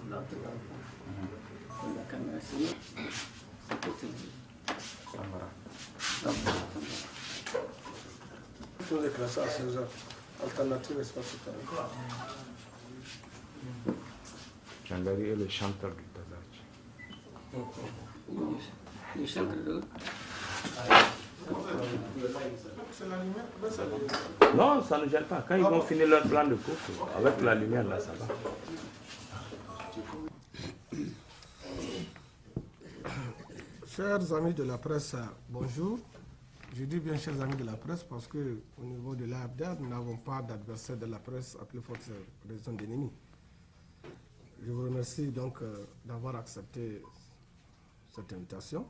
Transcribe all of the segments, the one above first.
La caméra, c'est petit. Tout est classé à 16 heures. Alternative espace temps. Chandari est le chanteur du Tazach. Le chanteur de... Non, ça ne gêne pas. Quand ils vont finir leur plan de course, avec la lumière là, ça va. Chers amis de la presse, bonjour. Je dis bien chers amis de la presse parce qu'au niveau de l'AFDA, nous n'avons pas d'adversaire de la presse à plus forte raison d'ennemis. Je vous remercie donc d'avoir accepté cette invitation.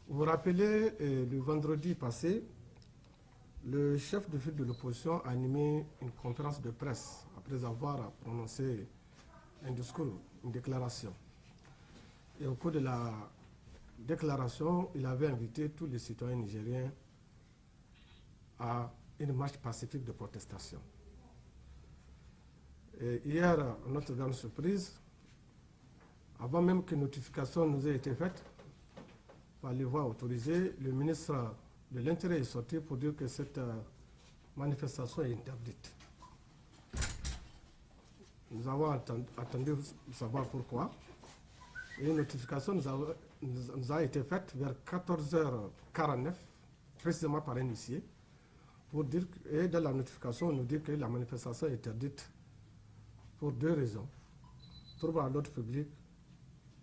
Vous vous rappelez, le vendredi passé, le chef de file de l'opposition a animé une conférence de presse après avoir prononcé un discours, une déclaration. Et au cours de la déclaration, il avait invité tous les citoyens nigériens à une marche pacifique de protestation. Et hier, à notre grande surprise, avant même que notification nous ait été faite, par les voies autorisées, le ministre de l'Intérieur est sorti pour dire que cette manifestation est interdite. Nous avons attendu de savoir pourquoi. Et une notification nous a été faite vers 14h49, précisément par un huissier, pour dire, et dans la notification, on nous dit que la manifestation est interdite pour deux raisons. Trouble à l'ordre public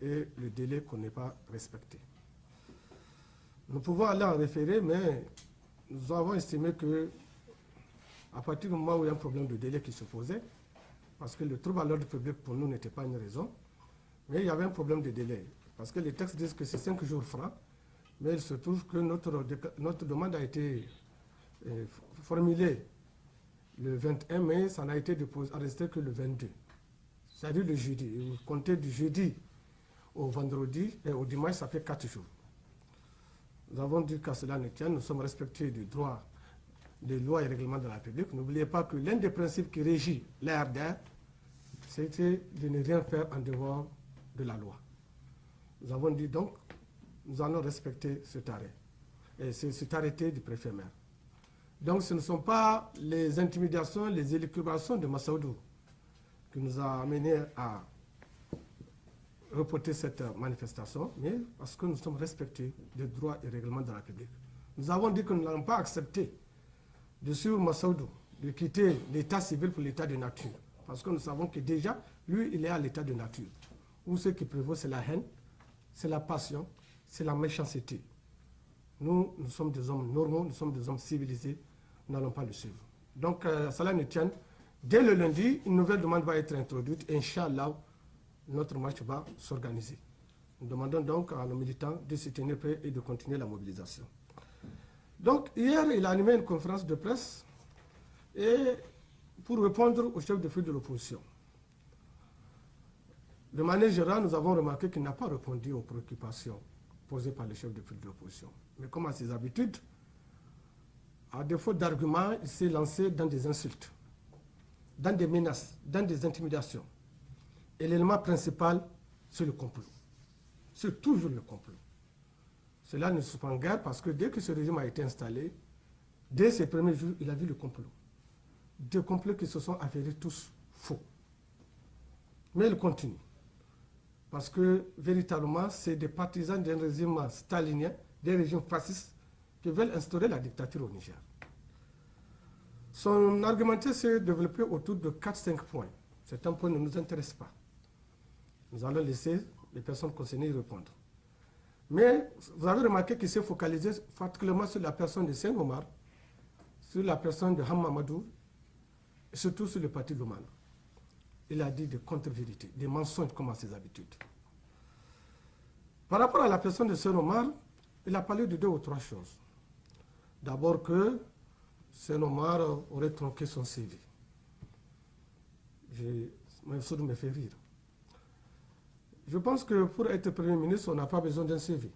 et le délai qu'on n'est pas respecté. Nous pouvons aller en référé, mais nous avons estimé que, à partir du moment où il y a un problème de délai qui se posait, parce que le trouble à l'ordre public pour nous n'était pas une raison, mais il y avait un problème de délai. Parce que les textes disent que c'est 5 jours francs, mais il se trouve que notre demande a été formulée le 21 mai, ça n'a été arrêté que le 22. C'est-à-dire le jeudi. Et vous comptez du jeudi au vendredi et au dimanche, ça fait 4 jours. Nous avons dit qu'à cela ne tienne, nous sommes respectueux du droit des lois et règlements de la République. N'oubliez pas que l'un des principes qui régit l'ARDR, c'était de ne rien faire en dehors de la loi. Nous avons dit donc, nous allons respecter cet arrêt, et cet arrêté du préfet-maire. Donc ce ne sont pas les intimidations, les élucubrations de Massaoudou qui nous a amenés à reporter cette manifestation, mais parce que nous sommes respectés des droits et règlements de la République. Nous avons dit que nous n'allons pas accepter de suivre Massaoudou, de quitter l'état civil pour l'état de nature, parce que nous savons que déjà, lui, il est à l'état de nature, où ce qui prévaut, c'est la haine, c'est la passion, c'est la méchanceté. Nous sommes des hommes normaux, nous sommes des hommes civilisés, nous n'allons pas le suivre. Donc, cela ne tienne. Dès le lundi, une nouvelle demande va être introduite, et Inch'Allah, notre marche va s'organiser. Nous demandons donc à nos militants de se tenir prêts et de continuer la mobilisation. Donc, hier, il a animé une conférence de presse et pour répondre au chef de file de l'opposition. De manière générale, nous avons remarqué qu'il n'a pas répondu aux préoccupations posées par le chef de file de l'opposition. Mais comme à ses habitudes, à défaut d'arguments, il s'est lancé dans des insultes, dans des menaces, dans des intimidations. Et l'élément principal, c'est le complot. C'est toujours le complot. Cela ne se prend guère parce que dès que ce régime a été installé, dès ses premiers jours, il a vu le complot. Des complots qui se sont avérés tous faux. Mais il continue. Parce que, véritablement, c'est des partisans d'un régime stalinien, d'un régime fasciste, qui veulent instaurer la dictature au Niger. Son argumentaire s'est développé autour de 4-5 points. Certains points ne nous intéressent pas. Nous allons laisser les personnes concernées y répondre. Mais vous avez remarqué qu'il s'est focalisé particulièrement sur la personne de Saint-Omar, sur la personne de Hammamadou, et surtout sur le parti Lumana. Il a dit des contre-vérités, des mensonges comme à ses habitudes. Par rapport à la personne de Saint-Omar, il a parlé de 2 ou 3 choses. D'abord que Saint-Omar aurait tronqué son CV. Ça me fait rire. Je pense que pour être Premier ministre, on n'a pas besoin d'un CV.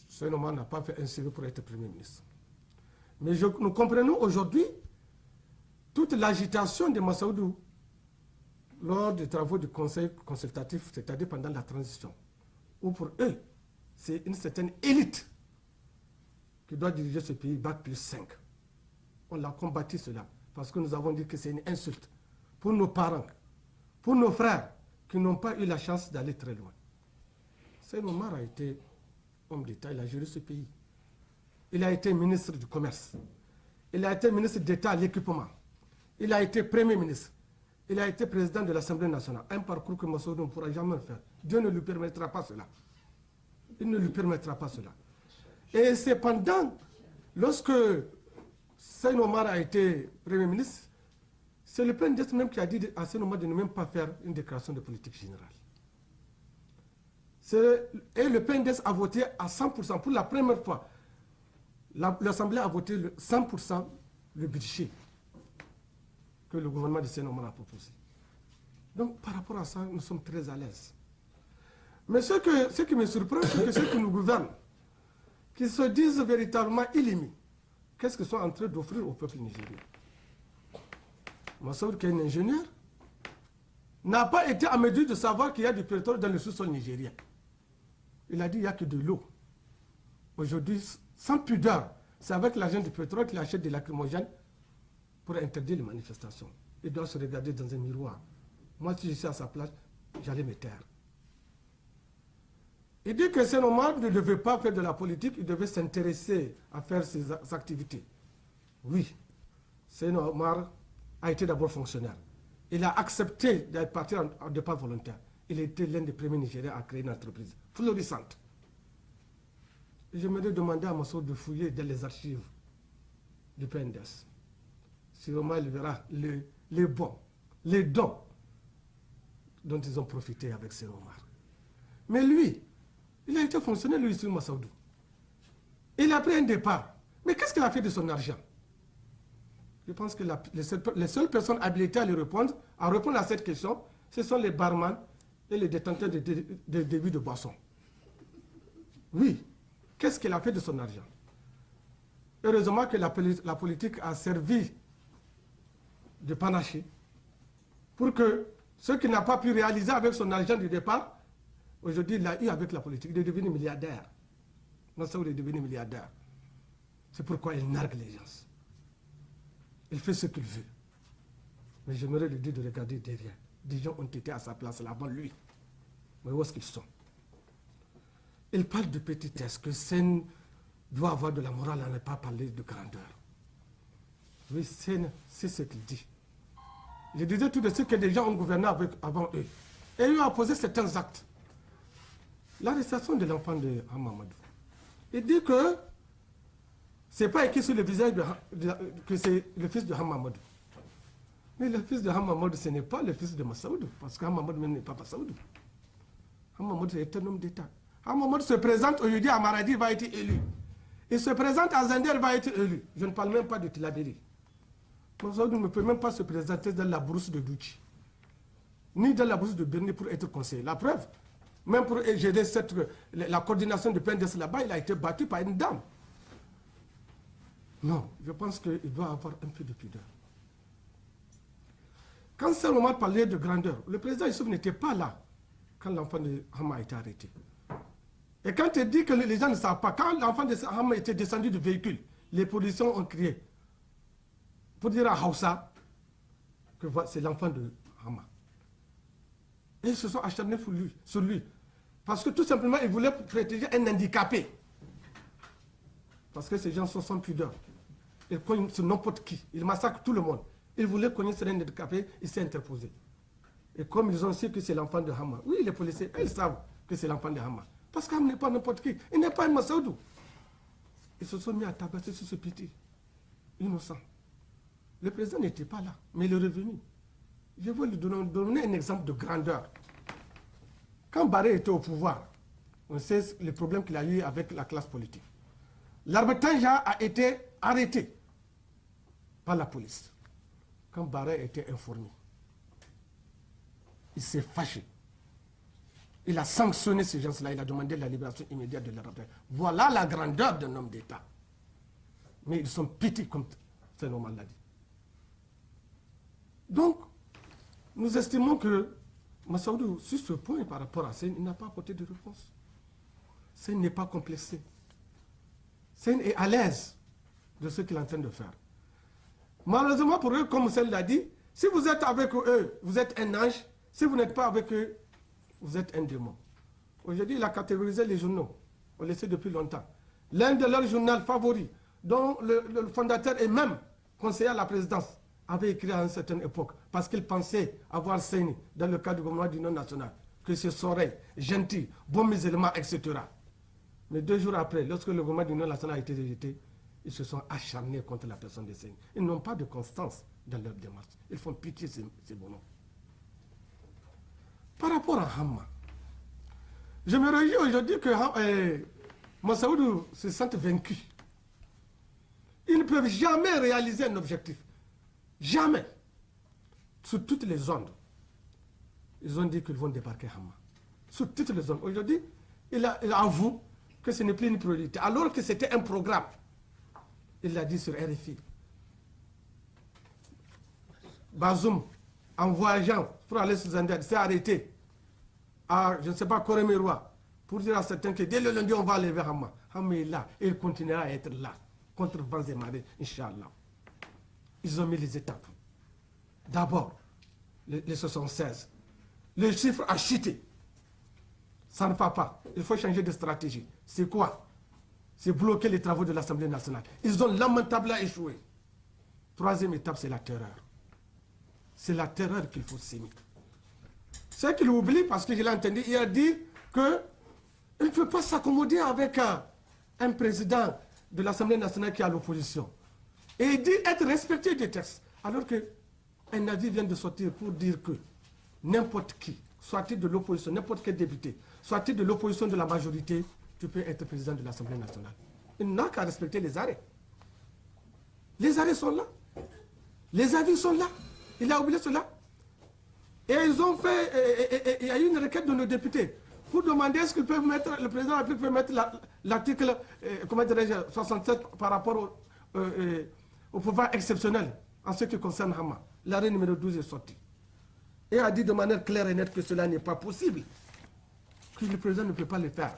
Saint-Omar n'a pas fait un CV pour être Premier ministre. Mais nous comprenons aujourd'hui toute l'agitation de Massaoudou lors des travaux du conseil consultatif, c'est-à-dire pendant la transition, où pour eux, c'est une certaine élite qui doit diriger ce pays, Bac plus 5. On a combattu cela, parce que nous avons dit que c'est une insulte pour nos parents, pour nos frères, qui n'ont pas eu la chance d'aller très loin. Seynou Omar a été homme d'État, il a géré ce pays. Il a été ministre du Commerce. Il a été ministre d'État à l'équipement. Il a été Premier ministre. Il a été président de l'Assemblée nationale. Un parcours que Massoudou ne pourra jamais faire. Dieu ne lui permettra pas cela. Il ne lui permettra pas cela. Et c'est pendant, lorsque Seynou Omar a été Premier ministre, c'est le PNDS même qui a dit à Seynou Omar de ne même pas faire une déclaration de politique générale. Et le PNDS a voté à 100% pour la première fois. L'Assemblée a voté 100% le budget que le gouvernement de Seynou Omar a proposé. Donc par rapport à ça, nous sommes très à l'aise. Mais ce qui me surprend, c'est que ceux qui nous gouvernent, qui se disent véritablement illimis, qu'est-ce qu'ils sont en train d'offrir au peuple nigérien? Massoud, qui est un ingénieur, n'a pas été à mesure de savoir qu'il y a du pétrole dans le sous-sol nigérien. Il a dit qu'il n'y a que de l'eau. Aujourd'hui, sans pudeur, c'est avec l'argent du pétrole qu'il achète des lacrymogènes pour interdire les manifestations. Il doit se regarder dans un miroir. Moi, si je suis à sa place, j'allais me taire. Il dit que Seynou Omar ne devait pas faire de la politique, il devait s'intéresser à faire ses activités. Oui, Seynou Omar a été d'abord fonctionnaire. Il a accepté d'être parti en départ volontaire. Il était l'un des premiers Nigériens à créer une entreprise florissante. J'aimerais demander à Massoud de fouiller dans les archives du PNDS. Si Omar il verra les bons, les dons dont ils ont profité avec Seynou Omar. Mais lui, il a été fonctionnaire, lui, sur Massoudou. Il a pris un départ. Mais qu'est-ce qu'il a fait de son argent? Je pense que les seules personnes habilitées à répondre à cette question, ce sont les barman et les détenteurs de débits de boissons. Oui, qu'est-ce qu'il a fait de son argent? Heureusement que la politique a servi de panaché pour que ce qu'il n'a pas pu réaliser avec son argent du départ, aujourd'hui il l'a eu avec la politique. Il est devenu milliardaire. Massoud est devenu milliardaire. C'est pourquoi il nargue les gens. Il fait ce qu'il veut. Mais j'aimerais lui dire de regarder derrière. Des gens ont été à sa place là avant lui. Mais où est-ce qu'ils sont? Il parle de petitesse, que Sen doit avoir de la morale à ne pas parler de grandeur. Oui, Sen, c'est ce qu'il dit. Je disais tout de suite que des gens ont gouverné avant eux. Et eux ont posé certains actes. L'arrestation de l'enfant de Hamamadou. Il dit que ce n'est pas écrit sur le visage que c'est le fils de Hamamadou. Mais le fils de Hamamadou, ce n'est pas le fils de Massoudou, parce que Hamamadou même n'est pas Massoudou. Hamamadou est un homme d'État. Hamamadou se présente aujourd'hui à Maradi, il va être élu. Il se présente à Zender, il va être élu. Je ne parle même pas de Tilaberi. Massoudou ne peut même pas se présenter dans la brousse de Douchi, ni dans la brousse de Berni pour être conseiller. La preuve, même pour gérer la coordination de PNDS là-bas, il a été battu par une dame. Non, je pense qu'il doit avoir un peu de pudeur. Quand Seynou Omar parlait de grandeur, le président Youssouf n'était pas là quand l'enfant de Hama a été arrêté. Et quand il dit que les gens ne savent pas, quand l'enfant de Hama était descendu du véhicule, les policiers ont crié pour dire à Hausa que c'est l'enfant de Hama. Et ils se sont acharnés sur lui. Parce que tout simplement, ils voulaient protéger un handicapé. Parce que ces gens sont sans pudeur. Ils cognent sur n'importe qui. Ils massacrent tout le monde. Ils voulaient connaître un handicapé, il s'est interposé. Et comme ils ont su que c'est l'enfant de Hama, oui, les policiers, ils savent que c'est l'enfant de Hama. Parce qu'Hama n'est pas n'importe qui. Il n'est pas un Massoudou. Ils se sont mis à tabasser sur ce petit innocent. Le président n'était pas là, mais il est revenu. Je vais lui donner un exemple de grandeur. Quand Barré était au pouvoir, on sait le problème qu'il a eu avec la classe politique. L'arbre Tanja a été arrêté par la police. Quand Barré était informé, il s'est fâché. Il a sanctionné ces gens-là, il a demandé la libération immédiate de l'arbre Tanja. Voilà la grandeur d'un homme d'État. Mais ils sont petits, comme Seynou Omar l'a dit. Donc, Nous estimons que Massaoudou, sur ce point par rapport à Seyni, il n'a pas apporté de réponse. Seyni n'est pas complexé. Seyni est à l'aise de ce qu'il est en train de faire. Malheureusement pour eux, comme Seyni l'a dit, si vous êtes avec eux, vous êtes un ange. Si vous n'êtes pas avec eux, vous êtes un démon. Aujourd'hui, il a catégorisé les journaux. On le sait depuis longtemps. L'un de leurs journaux favoris, dont le fondateur et même conseiller à la présidence, avait écrit à une certaine époque, parce qu'il pensait avoir Seyni dans le cadre du gouvernement d'union nationale, que ce serait gentil, bon musulman, etc. Mais 2 jours après, lorsque le gouvernement d'union nationale a été rejeté, ils se sont acharnés contre la personne de Seyni. Ils n'ont pas de constance dans leur démarche. Ils font pitié ces bonhommes. Par rapport à Hamma, je me réjouis aujourd'hui que Massaoudou se sente vaincu. Ils ne peuvent jamais réaliser un objectif. Jamais. Sur toutes les ondes, ils ont dit qu'ils vont débarquer Hamma. Sur toutes les ondes. Aujourd'hui, il avoue que ce n'est plus une priorité, alors que c'était un programme. Il l'a dit sur RFI. Bazoum, en voyageant pour aller sur Zanded, s'est arrêté à, je ne sais pas, Koremeroua, pour dire à certains que dès le lundi, on va aller vers Hamma. Hamma est là, et il continuera à être là, contre vents et marées, Inch'Allah. Ils ont mis les étapes. D'abord, les 76. Le chiffre a chuté. Ça ne va pas. Il faut changer de stratégie. C'est quoi? C'est bloquer les travaux de l'Assemblée nationale. Ils ont lamentablement échoué. 3e étape, c'est la terreur. C'est la terreur qu'il faut s'aimer. C'est qu'il oublie, parce qu'il a entendu, il a dit qu'il ne peut pas s'accommoder avec un président de l'Assemblée nationale qui est à l'opposition. Et il dit être respecté des textes. Alors qu'un avis vient de sortir pour dire que n'importe qui, soit-il de l'opposition, n'importe quel député, soit-il de l'opposition de la majorité, tu peux être président de l'Assemblée nationale. Il n'a qu'à respecter les arrêts. Les arrêts sont là. Les avis sont là. Il a oublié cela. Et ils ont fait, il y a eu une requête de nos députés pour demander est-ce qu'ils peuvent mettre, le président de la République peut mettre l'article 67 par rapport au pouvoir exceptionnel en ce qui concerne Hamma. L'arrêt numéro 12 est sorti. Et a dit de manière claire et nette que cela n'est pas possible. Que le président ne peut pas le faire.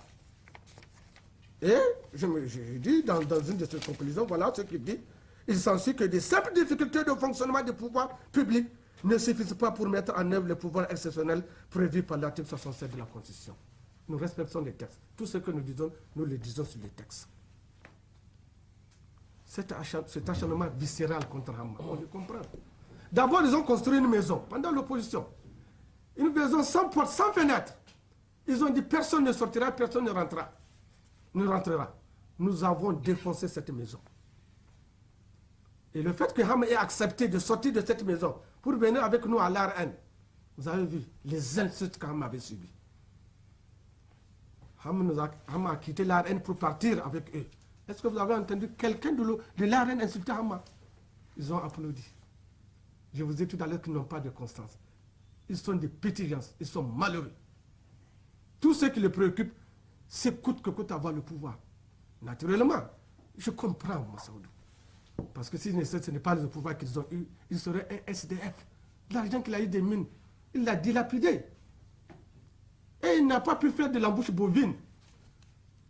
Et je dis dans une de ses conclusions, voilà ce qu'il dit. Il s'ensuit que des simples difficultés de fonctionnement du pouvoir public ne suffisent pas pour mettre en œuvre le pouvoir exceptionnel prévu par l'article 67 de la Constitution. Nous respectons les textes. Tout ce que nous disons, nous le disons sur les textes. Cet acharnement viscéral contre Hamma, on le comprend. D'abord, ils ont construit une maison pendant l'opposition. Une maison sans porte, sans fenêtre. Ils ont dit personne ne sortira, personne ne rentrera. Nous avons défoncé cette maison. Et le fait que Hamma ait accepté de sortir de cette maison pour venir avec nous à l'ARN, vous avez vu les insultes qu'Hamma avait subies. Hamma a quitté l'ARN pour partir avec eux. Est-ce que vous avez entendu quelqu'un de l'ARN insulter Hamma? Ils ont applaudi. Je vous ai dit tout à l'heure qu'ils n'ont pas de constance. Ils sont des petits gens, ils sont malheureux. Tout ce qui les préoccupe, c'est coûte que coûte avoir le pouvoir. Naturellement, je comprends Massaoudou. Parce que si ce n'est pas le pouvoir qu'ils ont eu, ils seraient un SDF. L'argent qu'il a eu des mines, il l'a dilapidé. Et il n'a pas pu faire de l'embouche bovine.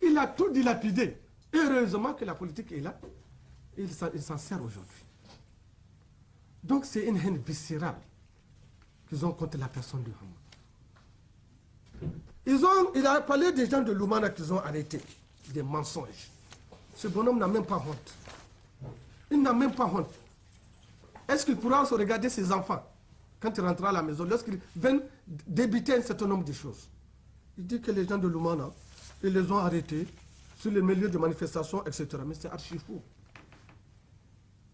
Il a tout dilapidé. Heureusement que la politique est là. Et il s'en sert aujourd'hui. Donc c'est une haine viscérale qu'ils ont contre la personne de Hamma. Il a parlé des gens de Lumana qu'ils ont arrêtés. Des mensonges. Ce bonhomme n'a même pas honte. Il n'a même pas honte. Est-ce qu'il pourra se regarder ses enfants quand il rentrera à la maison, lorsqu'ils viennent débiter un certain nombre de choses? Il dit que les gens de Lumana, ils les ont arrêtés sur les milieux de manifestations, etc. Mais c'est archi faux.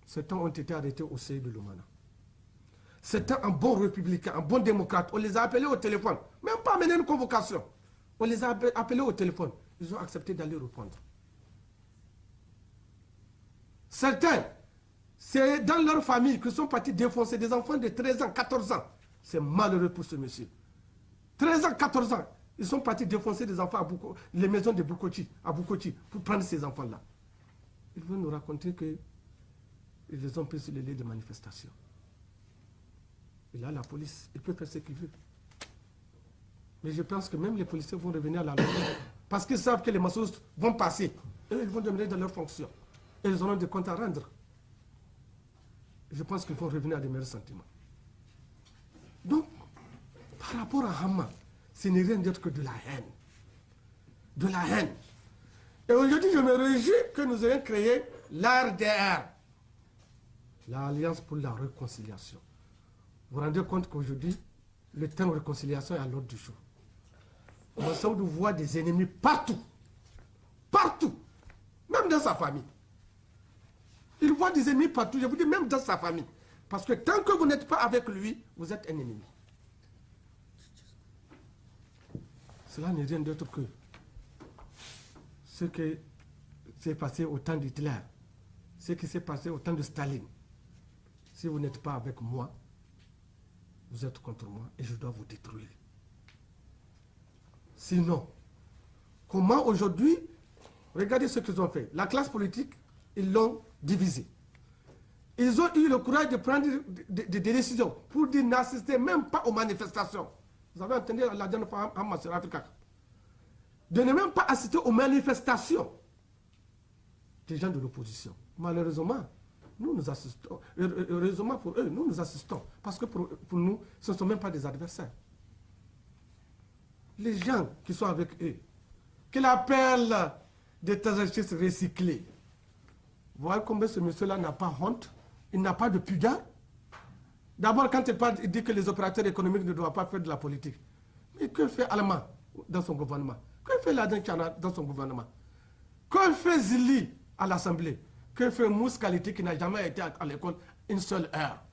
Certains ont été arrêtés au seuil de Lumana. Certains, un bon républicain, un bon démocrate, on les a appelés au téléphone. Même pas amener une convocation. On les a appelés au téléphone. Ils ont accepté d'aller répondre. Certains, c'est dans leur famille qu'ils sont partis défoncer des enfants de 13 ans, 14 ans. C'est malheureux pour ce monsieur. 13 ans, 14 ans, ils sont partis défoncer des enfants à les maisons de Bukoti, à Bukoti, pour prendre ces enfants-là. Ils veulent nous raconter qu'ils les ont pris sur les lieux de manifestation. Il a la police, il peut faire ce qu'il veut. Mais je pense que même les policiers vont revenir à la loi. Parce qu'ils savent que les masseuses vont passer. Eux, ils vont demeurer dans leur fonction. Et ils auront des comptes à rendre. Je pense qu'ils vont revenir à des meilleurs sentiments. Donc, par rapport à Hama, ce n'est rien d'autre que de la haine. De la haine. Et aujourd'hui, je me réjouis que nous ayons créé l'ARDR, l'Alliance pour la réconciliation. Vous vous rendez compte qu'aujourd'hui, le terme réconciliation est à l'ordre du jour. Massaoudou voit des ennemis partout. Partout. Même dans sa famille. Il voit des ennemis partout, je vous dis, même dans sa famille. Parce que tant que vous n'êtes pas avec lui, vous êtes un ennemi. Cela n'est rien d'autre que ce qui s'est passé au temps d'Hitler, ce qui s'est passé au temps de Staline. Si vous n'êtes pas avec moi, vous êtes contre moi et je dois vous détruire. Sinon, comment aujourd'hui, regardez ce qu'ils ont fait. La classe politique, ils l'ont divisée. Ils ont eu le courage de prendre des décisions pour dire n'assister même pas aux manifestations. Vous avez entendu la dernière fois en sur Africa. De ne même pas assister aux manifestations des gens de l'opposition. Malheureusement, nous assistons. Heureusement pour eux, nous assistons. Parce que pour nous, ce ne sont même pas des adversaires. Les gens qui sont avec eux, qu'ils appellent des taxistes recyclés. Vous voyez combien ce monsieur-là n'a pas honte, il n'a pas de pudeur. D'abord, quand il dit que les opérateurs économiques ne doivent pas faire de la politique. Mais que fait Allemand dans son gouvernement? Que fait l'Adin Tchana dans son gouvernement? Que fait Zili à l'Assemblée? Que fait Mousse Qualité qui n'a jamais été à l'école une seule heure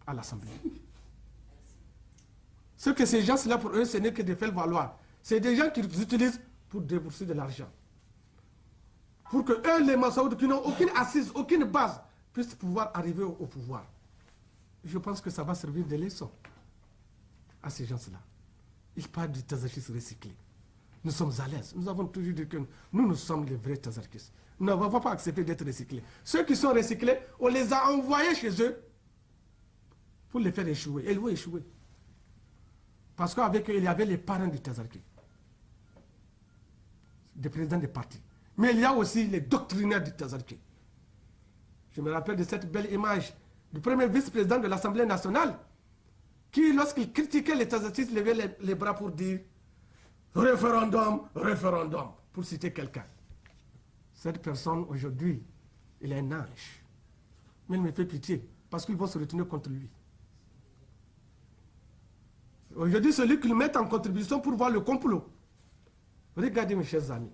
à l'Assemblée? Ce que ces gens-là, pour eux, ce n'est que de faire valoir. C'est des gens qu'ils utilisent pour débourser de l'argent. Pour que eux, les Massaouds, qui n'ont aucune assise, aucune base, puissent pouvoir arriver au pouvoir. Je pense que ça va servir de leçon à ces gens-là. Ils parlent du Tazakis recyclé. Nous sommes à l'aise. Nous avons toujours dit que nous sommes les vrais Tazakis. Nous n'avons pas accepté d'être recyclés. Ceux qui sont recyclés, on les a envoyés chez eux pour les faire échouer. Et ils vont échouer. Parce qu'avec eux, il y avait les parents du Tazarki, des présidents des partis. Mais il y a aussi les doctrinaires du Tazarki. Je me rappelle de cette belle image du premier vice-président de l'Assemblée nationale qui, lorsqu'il critiquait les Tazarkis, levait les bras pour dire référendum, référendum, pour citer quelqu'un. Cette personne, aujourd'hui, il est un ange. Mais il me fait pitié, parce qu'ils vont se retourner contre lui. Aujourd'hui, celui qu'ils mettent en contribution pour voir le complot. Regardez, mes chers amis.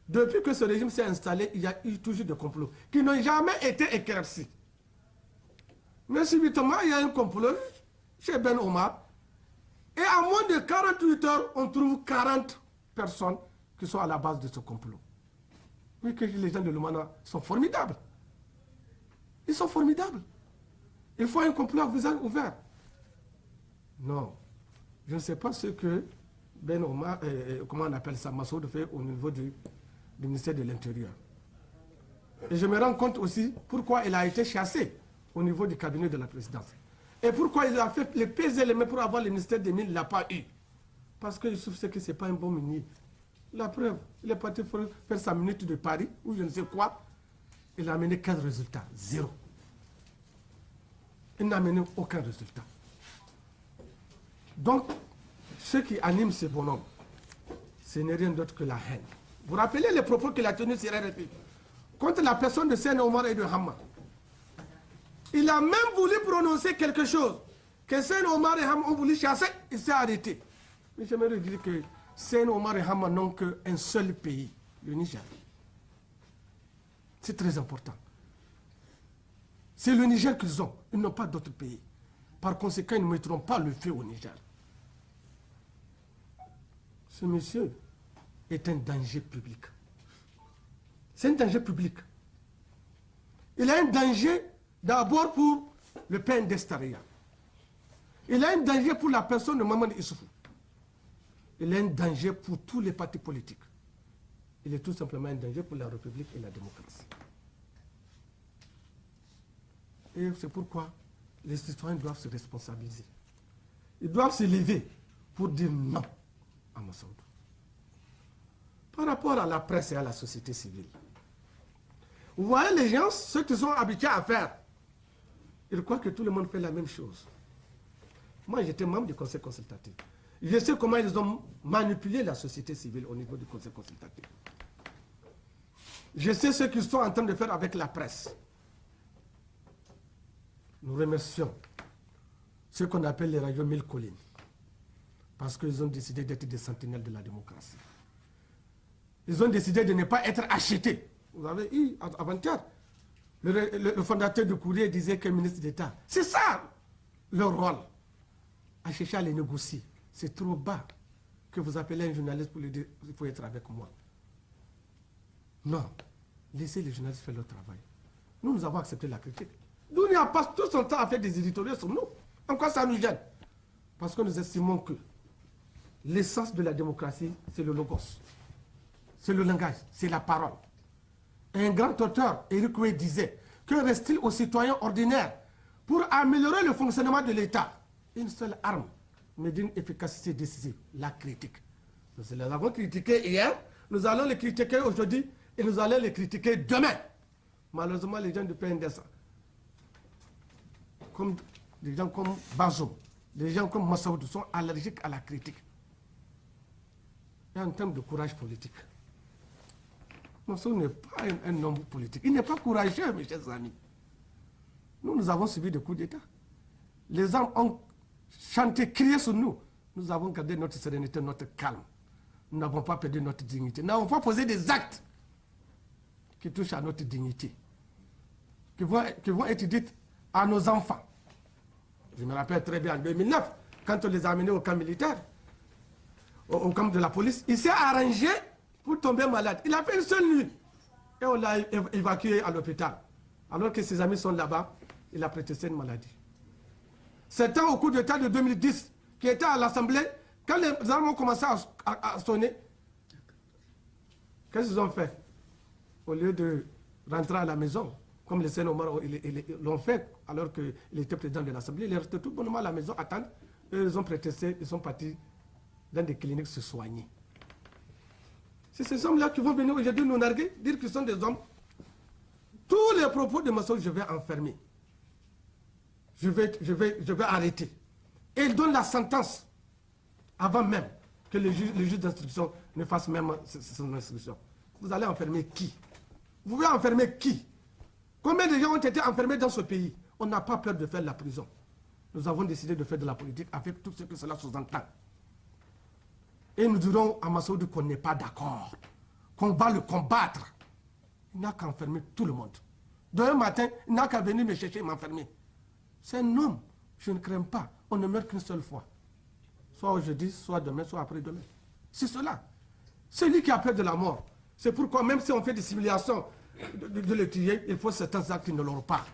Depuis que ce régime s'est installé, il y a eu toujours des complots qui n'ont jamais été éclaircis. Mais subitement, il y a un complot chez Ben Omar. Et en moins de 48 heures, on trouve 40 personnes qui sont à la base de ce complot. Oui, que les gens de l'Oumana sont formidables. Ils sont formidables. Il faut un complot à visage ouvert. Non. Je ne sais pas ce que Ben Omar, comment on appelle ça, Massoud fait au niveau du ministère de l'Intérieur. Et je me rends compte aussi pourquoi il a été chassé au niveau du cabinet de la présidence. Et pourquoi il a fait les pires éléments pour avoir le ministère des Mines, il ne l'a pas eu. Parce qu'il sait que ce n'est pas un bon ministre. La preuve, il est parti faire sa minute de Paris, ou je ne sais quoi. Il a amené 15 résultats, 0. Il n'a amené aucun résultat. Donc, ce qui anime ce bonhomme, ce n'est rien d'autre que la haine. Vous rappelez les propos qu'il a tenus sur RFI contre la personne de Sen Omar et de Hama. Il a même voulu prononcer quelque chose que Sen Omar et Hama ont voulu chasser, il s'est arrêté. Mais j'aimerais dire que Sen Omar et Hama n'ont qu'un seul pays, le Niger. C'est très important. C'est le Niger qu'ils ont, ils n'ont pas d'autre pays. Par conséquent, ils ne mettront pas le feu au Niger. Ce monsieur est un danger public. C'est un danger public. Il a un danger d'abord pour le père d'Estaria. Il a un danger pour la personne de Maman Issoufou. Il a un danger pour tous les partis politiques. Il est tout simplement un danger pour la République et la démocratie. Et c'est pourquoi les citoyens doivent se responsabiliser. Ils doivent se lever pour dire non à Massaoudou. Par rapport à la presse et à la société civile, vous voyez les gens, ceux qui sont habitués à faire, ils croient que tout le monde fait la même chose. Moi, j'étais membre du conseil consultatif. Je sais comment ils ont manipulé la société civile au niveau du conseil consultatif. Je sais ce qu'ils sont en train de faire avec la presse. Nous remercions ceux qu'on appelle les radios Mille Collines, parce qu'ils ont décidé d'être des sentinelles de la démocratie. Ils ont décidé de ne pas être achetés. Vous avez eu avant-hier, le fondateur du Courrier disait que le ministre d'État, c'est ça leur rôle, à chercher à les négocier. C'est trop bas que vous appelez un journaliste pour lui dire il faut être avec moi. Non, laissez les journalistes faire leur travail. Nous avons accepté la critique. Nous, on passe tout son temps à faire des éditoriaux sur nous. En quoi ça nous gêne? Parce que nous estimons que l'essence de la démocratie, c'est le logos. C'est le langage, c'est la parole. Un grand auteur, Éric Oué, disait que reste-t-il aux citoyens ordinaires pour améliorer le fonctionnement de l'État? Une seule arme, mais d'une efficacité décisive, la critique. Nous les avons critiqués hier, nous allons les critiquer aujourd'hui et nous allons les critiquer demain. Malheureusement, les gens du PNDS, comme des gens comme Bazoum, des gens comme Massaoudou sont allergiques à la critique. Et en termes de courage politique, Massaoudou n'est pas un homme politique. Il n'est pas courageux, mes chers amis. Nous avons subi des coups d'État. Les hommes ont chanté, crié sur nous. Nous avons gardé notre sérénité, notre calme. Nous n'avons pas perdu notre dignité. Nous n'avons pas posé des actes qui touchent à notre dignité, qui vont être dites à nos enfants. Je me rappelle très bien en 2009, quand on les a amenés au camp militaire, au camp de la police, il s'est arrangé pour tomber malade. Il a fait une seule nuit. Et on l'a évacué à l'hôpital. Alors que ses amis sont là-bas, il a prétesté une maladie. C'était au coup d'État de 2010, qui était à l'Assemblée, quand les armes ont commencé à sonner. Qu'est-ce qu'ils ont fait? Au lieu de rentrer à la maison, comme les Sénégalais l'ont fait alors qu'il était président de l'Assemblée, il est resté tout bonnement à la maison, attendre. Ils ont prétesté, ils sont partis dans des cliniques se soigner. C'est ces hommes-là qui vont venir aujourd'hui nous narguer, dire qu'ils sont des hommes. Tous les propos de Massaoudou, je vais enfermer. Je vais arrêter. Et ils donnent la sentence avant même que le juge d'instruction ne fasse même son instruction. Vous allez enfermer qui? Vous voulez enfermer qui? Combien de gens ont été enfermés dans ce pays? On n'a pas peur de faire la prison. Nous avons décidé de faire de la politique avec tout ce que cela sous-entend. Et nous dirons à Massaoudou qu'on n'est pas d'accord, qu'on va le combattre. Il n'a qu'à enfermer tout le monde. Demain matin, il n'a qu'à venir me chercher et m'enfermer. C'est un homme, je ne crains pas. On ne meurt qu'une seule fois. Soit aujourd'hui, soit demain, soit après-demain. C'est cela. Celui qui a peur de la mort. C'est pourquoi même si on fait des simulations de le tuer, il faut certains actes qui ne l'auront pas.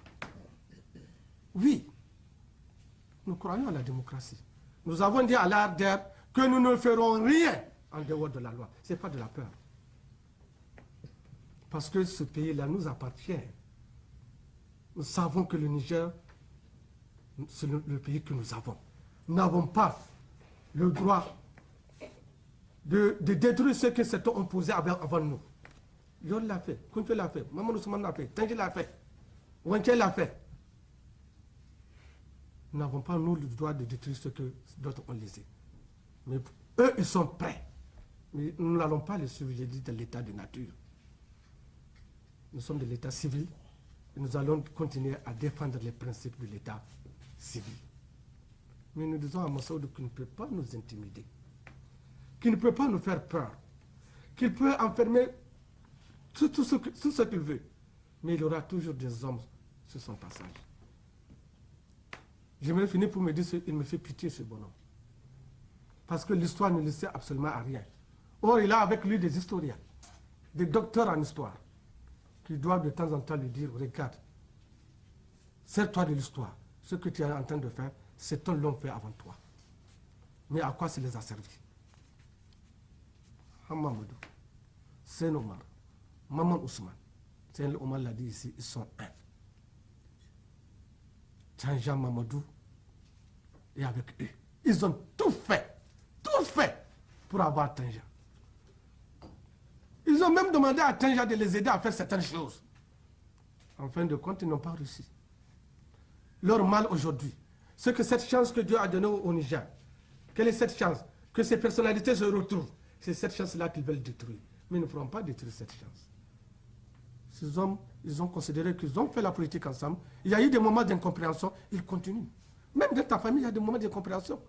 Oui, nous croyons à la démocratie. Nous avons dit à l'ARDER que nous ne ferons rien en dehors de la loi. Ce n'est pas de la peur. Parce que ce pays-là nous appartient. Nous savons que le Niger, c'est le pays que nous avons. Nous n'avons pas le droit de détruire ce que certains ont posé avant nous. Yor l'a fait, Kounché l'a fait, Mamadou Ousmane l'a fait, Tangi l'a fait, Wanché l'a fait. Nous n'avons pas, nous, le droit de détruire ce que d'autres ont laissé. Mais eux, ils sont prêts. Mais nous n'allons pas les suivre, j'ai dit, de l'état de nature. Nous sommes de l'état civil et nous allons continuer à défendre les principes de l'état civil. Mais nous disons à Massaoudou qu'il ne peut pas nous intimider, qu'il ne peut pas nous faire peur, qu'il peut enfermer tout ce qu'il veut. Mais il y aura toujours des hommes sur son passage. J'aimerais finir pour me dire qu'il me fait pitié, ce bonhomme. Parce que l'histoire ne le sait absolument à rien. Or, il a avec lui des historiens, des docteurs en histoire, qui doivent de temps en temps lui dire, regarde, sers-toi de l'histoire. Ce que tu es en train de faire, c'est ton l'homme fait avant toi. Mais à quoi ça les a servi? Hamamoudou, Sen Omar, Maman Ousmane, Sen Omar l'a dit ici, ils sont un. Tanja Mamadou et avec eux. Ils ont tout fait pour avoir Tanja. Ils ont même demandé à Tanja de les aider à faire certaines choses. En fin de compte, ils n'ont pas réussi. Leur mal aujourd'hui, c'est que cette chance que Dieu a donnée au Niger, quelle est cette chance? Que ces personnalités se retrouvent. C'est cette chance-là qu'ils veulent détruire. Mais ils ne feront pas détruire cette chance. Ces hommes, ils ont considéré qu'ils ont fait la politique ensemble. Il y a eu des moments d'incompréhension, ils continuent. Même dans ta famille, il y a des moments d'incompréhension.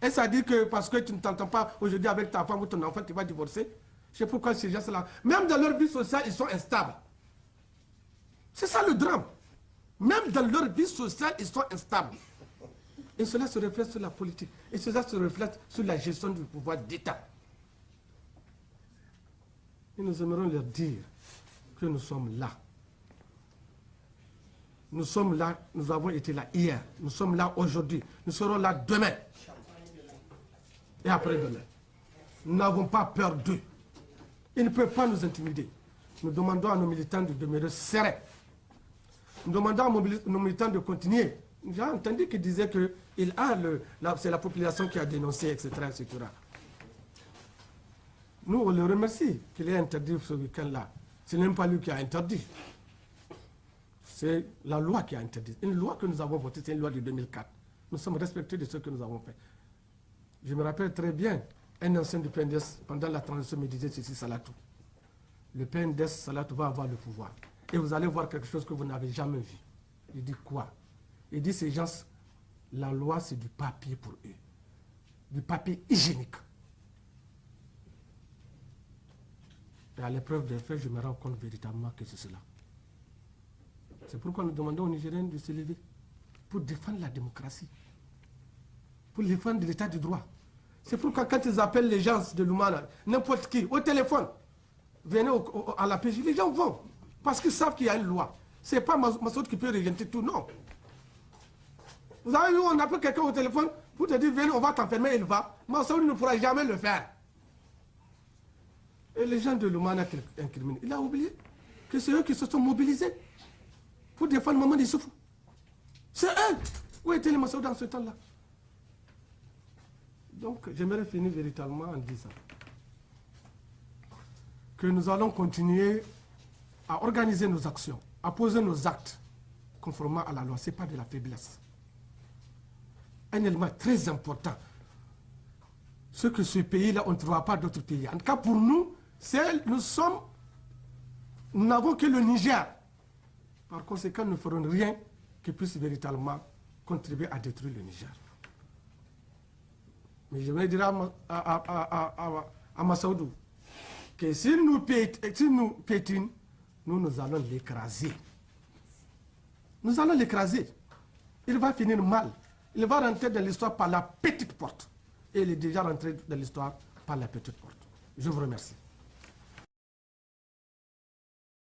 Et ça dit que parce que tu ne t'entends pas aujourd'hui avec ta femme ou ton enfant, tu vas divorcer. C'est pourquoi ces gens-là, même dans leur vie sociale, ils sont instables. C'est ça le drame. Même dans leur vie sociale, ils sont instables. Et cela se reflète sur la politique. Et cela se reflète sur la gestion du pouvoir d'État. Et nous aimerions leur dire que nous sommes là. Nous sommes là, nous avons été là hier. Nous sommes là aujourd'hui. Nous serons là demain. Et après-demain. Nous n'avons pas peur d'eux. Ils ne peuvent pas nous intimider. Nous demandons à nos militants de demeurer sereins. Nous demandons à nos militants de continuer. J'ai entendu qu'ils disaient que c'est la population qui a dénoncé, etc., etc. Nous, on le remercie qu'il ait interdit ce week-end-là. Ce n'est même pas lui qui a interdit. C'est la loi qui a interdit. Une loi que nous avons votée, c'est une loi de 2004. Nous sommes respectés de ce que nous avons fait. Je me rappelle très bien, un ancien du PNDS, pendant la transition, me disait ceci, Salatou. Le PNDS, Salatou, va avoir le pouvoir. Et vous allez voir quelque chose que vous n'avez jamais vu. Il dit quoi? Il dit, ces gens, la loi, c'est du papier pour eux. Du papier hygiénique. Et à l'épreuve des faits, je me rends compte véritablement que c'est cela. C'est pourquoi nous demandons aux Nigériens de se lever pour défendre la démocratie, pour défendre l'état du droit. C'est pourquoi quand ils appellent les gens de l'Oumana, n'importe qui, au téléphone, venez à la PJ, les gens vont. Parce qu'ils savent qu'il y a une loi. Ce n'est pas Massoud qui peut régenter tout, non. Vous avez vu, on appelle quelqu'un au téléphone pour te dire, venez, on va t'enfermer, il va. Massoud ne pourra jamais le faire. Et les gens de l'Oumana qui incriminent, il a oublié que c'est eux qui se sont mobilisés pour défendre Maman Issoufou. C'est eux. Où étaient les Massoud dans ce temps-là? Donc, j'aimerais finir véritablement en disant que nous allons continuer à organiser nos actions, à poser nos actes conformément à la loi. Ce n'est pas de la faiblesse. Un élément très important, ce que ce pays-là, on ne trouvera pas d'autres pays. En tout cas, pour nous, nous n'avons que le Niger. Par conséquent, nous ne ferons rien qui puisse véritablement contribuer à détruire le Niger. Mais je vais dire à Massaoudou que si nous pétinons, nous allons l'écraser. Nous allons l'écraser. Il va finir mal. Il va rentrer dans l'histoire par la petite porte. Et il est déjà rentré dans l'histoire par la petite porte. Je vous remercie.